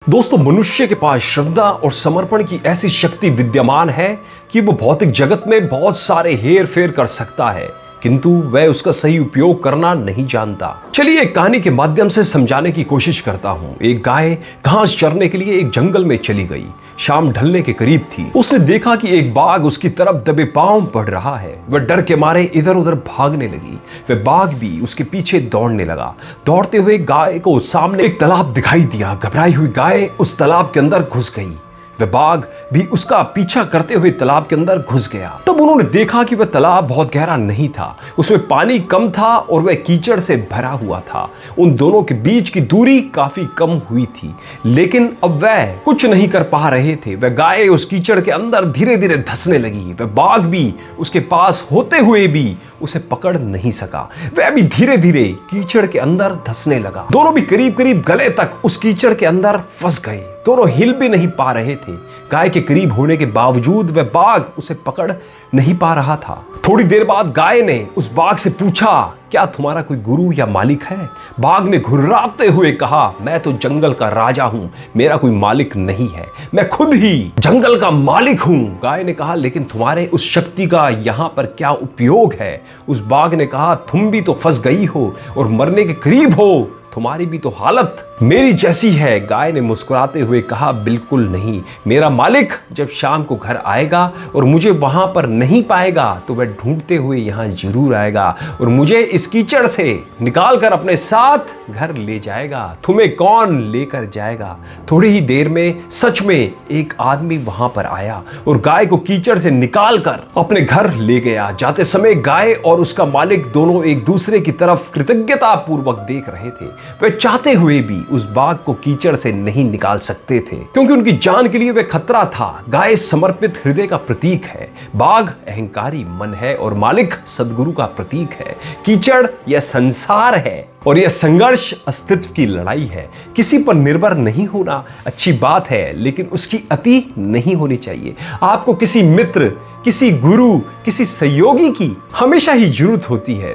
दोस्तों, मनुष्य के पास श्रद्धा और समर्पण की ऐसी शक्ति विद्यमान है कि वो भौतिक जगत में बहुत सारे हेर फेर कर सकता है, किंतु वह उसका सही उपयोग करना नहीं जानता। चलिए एक कहानी के माध्यम से समझाने की कोशिश करता हूँ। एक गाय घास चरने के लिए एक जंगल में चली गई। शाम ढलने के करीब थी। उसने देखा कि एक बाघ उसकी तरफ दबे पांव बढ़ रहा है। वह डर के मारे इधर उधर भागने लगी। वह बाघ भी उसके पीछे दौड़ने लगा। दौड़ते हुए गाय को सामने एक तालाब दिखाई दिया। घबराई हुई गाय उस तालाब के अंदर घुस गई। वह बाघ भी उसका पीछा करते हुए तालाब के अंदर घुस गया। तब उन्होंने देखा कि वह तालाब बहुत गहरा नहीं था, उसमें पानी कम था और वह कीचड़ से भरा हुआ था। उन दोनों के बीच की दूरी काफी कम हुई थी, लेकिन अब वह कुछ नहीं कर पा रहे थे। वह गाय उस कीचड़ के अंदर धीरे धीरे धंसने लगी। वह बाघ भी उसके पास होते हुए भी उसे पकड़ नहीं सका। वह भी धीरे धीरे कीचड़ के अंदर धंसने लगा। दोनों भी करीब करीब गले तक उस कीचड़ के अंदर फंस गए। दोनों हिल भी नहीं पा रहे थे। गाय के करीब होने के बावजूद वह बाघ उसे पकड़ नहीं पा रहा था। थोड़ी देर बाद गाय ने उस बाघ से पूछा, क्या तुम्हारा कोई गुरु या मालिक है? बाघ ने घुर्राते हुए कहा, मैं तो जंगल का राजा हूं, मेरा कोई मालिक नहीं है, मैं खुद ही जंगल का मालिक हूं। गाय ने कहा, लेकिन तुम्हारे उस शक्ति का यहां पर क्या उपयोग है? उस बाघ ने कहा, तुम भी तो फंस गई हो और मरने के करीब हो, तुम्हारी भी तो हालत मेरी जैसी है। गाय ने मुस्कुराते हुए कहा, बिल्कुल नहीं, मेरा मालिक जब शाम को घर आएगा और मुझे वहां पर नहीं पाएगा तो वह ढूंढते हुए यहां जरूर आएगा और मुझे इस कीचड़ से निकाल कर अपने साथ घर ले जाएगा। तुम्हें कौन लेकर जाएगा? थोड़ी ही देर में सच में एक आदमी वहां पर आया और गाय को कीचड़ से निकाल कर अपने घर ले गया। जाते समय गाय और उसका मालिक दोनों एक दूसरे की तरफ कृतज्ञता पूर्वक देख रहे थे। वे चाहते हुए भी उस बाघ को कीचड़ से नहीं निकाल सकते थे, क्योंकि उनकी जान के लिए वे खतरा था। गाय समर्पित हृदय का प्रतीक है, बाघ अहंकारी मन है और मालिक सद्गुरु का प्रतीक है। कीचड़ यह संसार है और यह संघर्ष अस्तित्व की लड़ाई है। किसी पर निर्भर नहीं होना अच्छी बात है, लेकिन उसकी अति नहीं होनी चाहिए। आपको किसी मित्र, किसी गुरु, किसी सहयोगी की हमेशा ही जरूरत होती है।